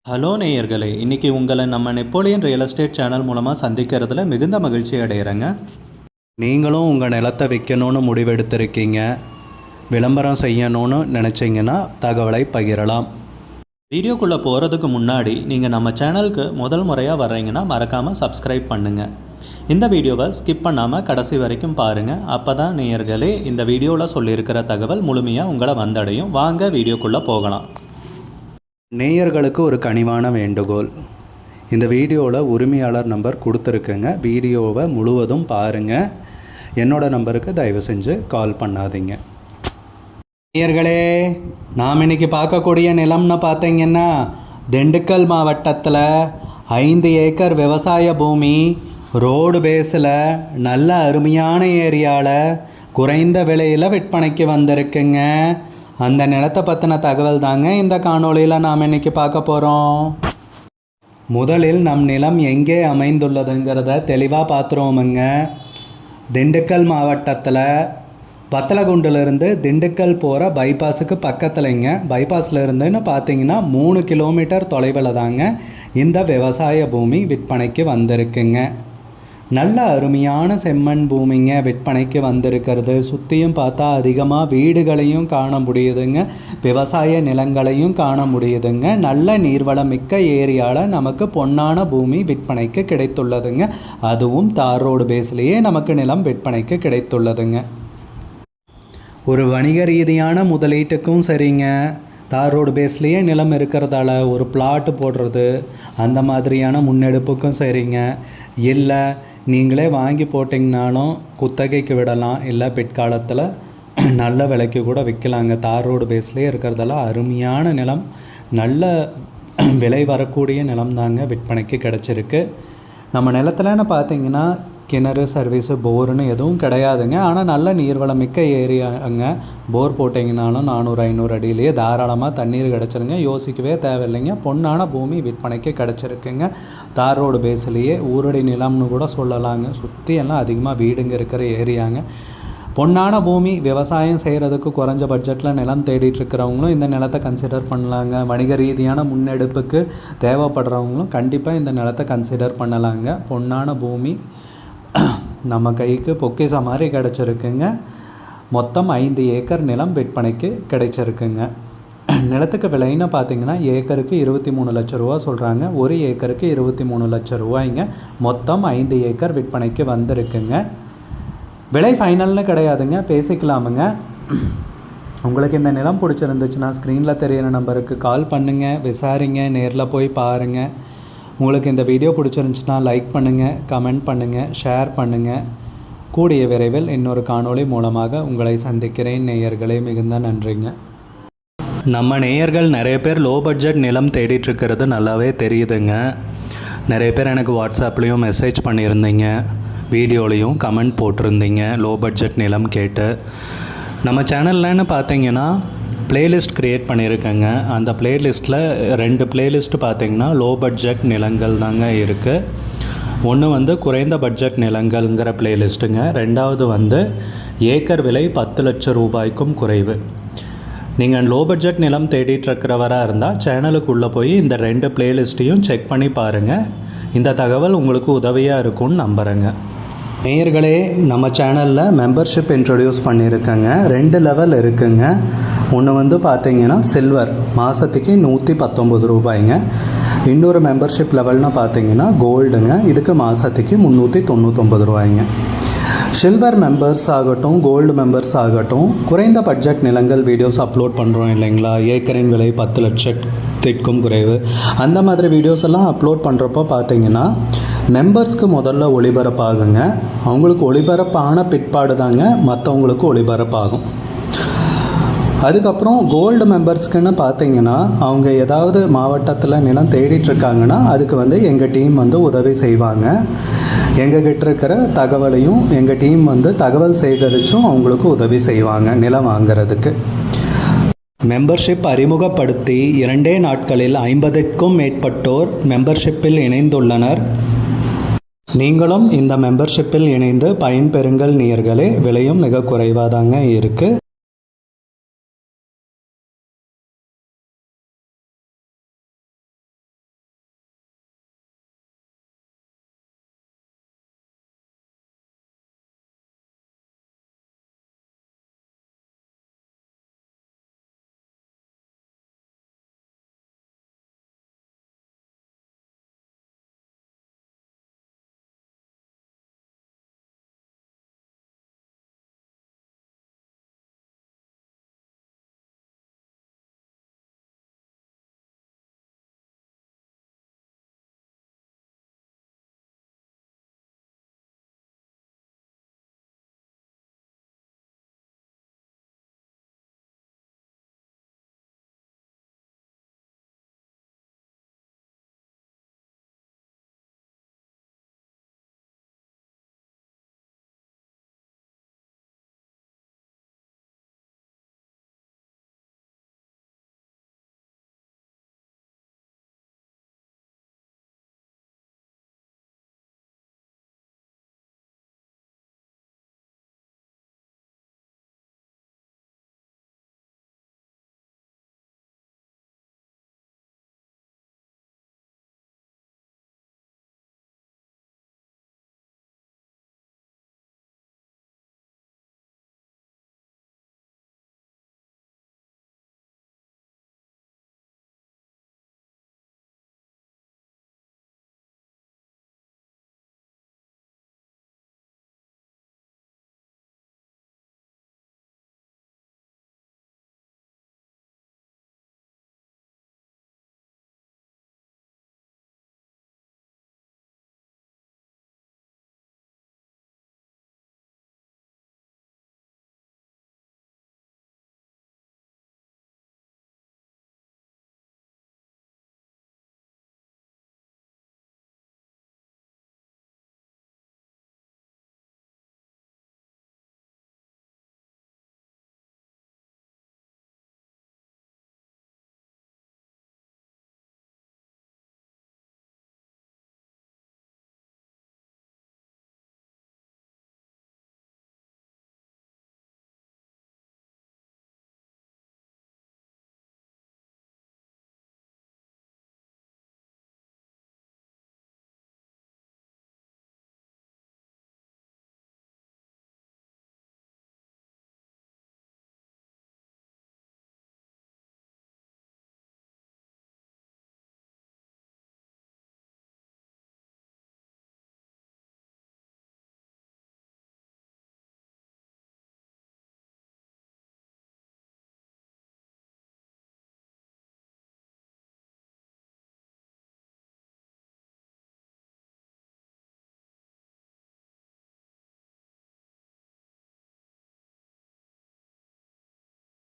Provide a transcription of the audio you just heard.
Hello நேயர்களே, இன்றைக்கி உங்களை நம்ம நெப்போலியன் ரியல் எஸ்டேட் சேனல் மூலமாக சந்திக்கிறதுல மிகுந்த மகிழ்ச்சி அடைகிறேங்க. நீங்களும் உங்கள் நிலத்தை விற்கணும்னு முடிவெடுத்திருக்கீங்க, விளம்பரம் செய்யணும்னு நினச்சிங்கன்னா தகவலை பகிரலாம். வீடியோக்குள்ளே போகிறதுக்கு முன்னாடி நீங்கள் நம்ம சேனலுக்கு முதல் முறையாக வர்றீங்கன்னா மறக்காமல் சப்ஸ்கிரைப் பண்ணுங்கள். இந்த வீடியோவை ஸ்கிப் பண்ணாமல் கடைசி வரைக்கும் பாருங்கள். அப்போ தான் நேயர்களே இந்த வீடியோவில் சொல்லியிருக்கிற தகவல் முழுமையாக உங்களை வந்தடையும். வாங்க வீடியோக்குள்ளே போகலாம். நேயர்களுக்கு ஒரு கனிவான வேண்டுகோள், இந்த வீடியோவில் உரிமையாளர் நம்பர் கொடுத்துருக்குங்க. வீடியோவை முழுவதும் பாருங்கள். என்னோடய நம்பருக்கு தயவு செஞ்சு கால் பண்ணாதீங்க. நேயர்களே, நாம் இன்றைக்கி பார்க்கக்கூடிய நிலம்னு பார்த்தீங்கன்னா திண்டுக்கல் மாவட்டத்தில் 5 ஏக்கர் விவசாய பூமி, ரோடு பேஸில் நல்ல அருமையான ஏரியாவில் குறைந்த விலையில் விற்பனைக்கு வந்திருக்குங்க. அந்த நிலத்தை பற்றின தகவல் தாங்க இந்த காணொளியில் நாம் இன்றைக்கி பார்க்க போகிறோம். முதலில் நம் நிலம் எங்கே அமைந்துள்ளதுங்கிறத தெளிவாக பார்த்துருவோமுங்க. திண்டுக்கல் மாவட்டத்தில் வத்தலகுண்டிலிருந்து திண்டுக்கல் போகிற பைபாஸுக்கு பக்கத்துலைங்க. பைபாஸில் இருந்துன்னு பார்த்தீங்கன்னா 3 கிலோமீட்டர் தொலைவில் தாங்க இந்த விவசாய பூமி விற்பனைக்கு வந்திருக்குங்க. நல்ல அருமையான செம்மண் பூமிங்க விற்பனைக்கு வந்திருக்கிறது. சுற்றியும் பார்த்தா அதிகமாக வீடுகளையும் காண முடியுதுங்க, விவசாய நிலங்களையும் காண முடியுதுங்க. நல்ல நீர்வளம் மிக்க ஏரியாவில் நமக்கு பொன்னான பூமி விற்பனைக்கு கிடைத்துள்ளதுங்க. அதுவும் தார் ரோடு பேஸ்லேயே நமக்கு நிலம் விற்பனைக்கு கிடைத்துள்ளதுங்க. ஒரு வணிக ரீதியான முதலீட்டுக்கும் சரிங்க, தார் ரோடு பேஸ்லேயே நிலம் இருக்கிறதால ஒரு பிளாட்டு போடுறது அந்த மாதிரியான முன்னெடுப்புக்கும் சரிங்க. இல்லை நீங்களே வாங்கி போட்டிங்கனாலும் குத்தகைக்கு விடலாம், இல்லை பிற்காலத்தில் நல்ல விலைக்கு கூட விற்கலாங்க. தார் ரோடு பேஸ்லேயே இருக்கிறதால அருமையான நிலம், நல்ல விலை வரக்கூடிய நிலம் தாங்க விற்பனைக்கு கிடச்சிருக்கு. நம்ம நிலத்துலன்னு பார்த்தீங்கன்னா கிணறு சர்வீஸு போருன்னு எதுவும் கிடையாதுங்க. ஆனால் நல்ல நீர்வளம் மிக்க ஏரியாங்க. போர் போட்டிங்கனாலும் 400-500 அடியிலேயே தாராளமாக தண்ணீர் கிடச்சிருங்க. யோசிக்கவே தேவையில்லைங்க. பொன்னான பூமி விற்பனைக்கு கிடச்சிருக்குங்க. தார் ரோடு பேஸ்லேயே ஊரடி நிலம்னு கூட சொல்லலாங்க. சுற்றி எல்லாம் அதிகமாக வீடுங்க இருக்கிற ஏரியாங்க. பொன்னான பூமி, விவசாயம் செய்கிறதுக்கு குறைஞ்ச பட்ஜெட்டில் நிலம் தேடிட்டு இருக்கிறவங்களும் இந்த நிலத்தை கன்சிடர் பண்ணலாங்க. வணிக ரீதியான முன்னெடுப்புக்கு தேவைப்படுறவங்களும் கண்டிப்பாக இந்த நிலத்தை கன்சிடர் பண்ணலாங்க. பொன்னான பூமி நம்ம கைக்கு பொக்கிஷம் மாதிரி கிடச்சிருக்குங்க. மொத்தம் 5 ஏக்கர் நிலம் விற்பனைக்கு கிடைச்சிருக்குங்க. நிலத்துக்கு விலைன்னு பார்த்தீங்கன்னா ஏக்கருக்கு 23 லட்ச ரூபா சொல்கிறாங்க. ஒரு ஏக்கருக்கு 23 லட்ச ரூபாய்ங்க. மொத்தம் 5 ஏக்கர் விற்பனைக்கு வந்திருக்குங்க. விலை ஃபைனல்னு கிடையாதுங்க, பேசிக்கலாமுங்க. உங்களுக்கு இந்த நிலம் பிடிச்சிருந்துச்சுன்னா ஸ்க்ரீனில் தெரியிற நம்பருக்கு கால் பண்ணுங்கள், விசாரிங்க, நேரில் போய் பாருங்கள். உங்களுக்கு இந்த வீடியோ பிடிச்சிருந்துச்சுன்னா லைக் பண்ணுங்கள், கமெண்ட் பண்ணுங்கள், ஷேர் பண்ணுங்கள். கூடிய விரைவில் இன்னொரு காணொளி மூலமாக உங்களை சந்திக்கிறேன். நேயர்களே, மிகுந்த நன்றிங்க. நம்ம நேயர்கள் நிறைய பேர் லோ பட்ஜெட் நிலம் தேடிட்டுருக்கிறது நல்லாவே தெரியுதுங்க. நிறைய பேர் எனக்கு வாட்ஸ்அப்லேயும் மெசேஜ் பண்ணியிருந்தீங்க, வீடியோலையும் கமெண்ட் போட்டிருந்தீங்க லோ பட்ஜெட் நிலம் கேட்டு. நம்ம சேனல்லன்னு பார்த்தீங்கன்னா பிளேலிஸ்ட் க்ரியேட் பண்ணியிருக்கேங்க. அந்த பிளேலிஸ்ட்டில் 2 பிளேலிஸ்ட் பார்த்திங்கன்னா லோ பட்ஜெட் நிலங்கள் தாங்க இருக்குது. ஒன்று வந்து குறைந்த பட்ஜெட் நிலங்கள்ங்கிற பிளேலிஸ்ட்டுங்க. ரெண்டாவது வந்து ஏக்கர் விலை 10 லட்சம் ரூபாய்க்கும் குறைவு. நீங்கள் லோ பட்ஜெட் நிலம் தேடிட்டுருக்கிறவராக இருந்தால் சேனலுக்குள்ளே போய் இந்த 2 பிளேலிஸ்ட்டையும் செக் பண்ணி பாருங்கள். இந்த தகவல் உங்களுக்கு உதவியாக இருக்கும்னு நம்புகிறேங்க. நேயர்களே, நம்ம சேனலில் மெம்பர்ஷிப் இன்ட்ரடியூஸ் பண்ணியிருக்கேங்க. 2 லெவல் இருக்குங்க. ஒன்று வந்து பார்த்தீங்கன்னா சில்வர், மாதத்துக்கு 119 ரூபாய்ங்க. இன்னொரு மெம்பர்ஷிப் லெவல்னு பார்த்தீங்கன்னா கோல்டுங்க. இதுக்கு மாதத்துக்கு 399 ரூபாய்ங்க. சில்வர் மெம்பர்ஸ் ஆகட்டும், கோல்டு மெம்பர்ஸ் ஆகட்டும், குறைந்த பட்ஜெட் நிலங்கள் வீடியோஸ் அப்லோட் பண்ணுறோம் இல்லைங்களா, ஏக்கரின் விலை 10 லட்சத்திற்கும் குறைவு, அந்த மாதிரி வீடியோஸ் எல்லாம் அப்லோட் பண்ணுறப்போ பார்த்தீங்கன்னா மெம்பர்ஸ்க்கு முதல்ல ஒளிபரப்பாகுங்க. அவங்களுக்கு ஒளிபரப்பான பிற்பாடு தாங்க மற்றவங்களுக்கு ஒளிபரப்பாகும். அதுக்கப்புறம் கோல்டு மெம்பர்ஸ்க்குன்னு பார்த்தீங்கன்னா அவங்க ஏதாவது மாவட்டத்தில் நிலம் தேடிட்டுருக்காங்கன்னா அதுக்கு வந்து எங்கள் டீம் வந்து உதவி செய்வாங்க. எங்ககிட்ட இருக்கிற தகவலையும் எங்கள் டீம் வந்து தகவல் சேகரித்தும் அவங்களுக்கு உதவி செய்வாங்க நிலம் வாங்கிறதுக்கு. மெம்பர்ஷிப் அறிமுகப்படுத்தி 2 நாட்களில் 50க்கும் மேற்பட்டோர் மெம்பர்ஷிப்பில் இணைந்துள்ளனர். நீங்களும் இந்த மெம்பர்ஷிப்பில் இணைந்து பயன்பெறுங்கள் நேயர்களே. விலையும் மிக குறைவாக தாங்க இருக்குது.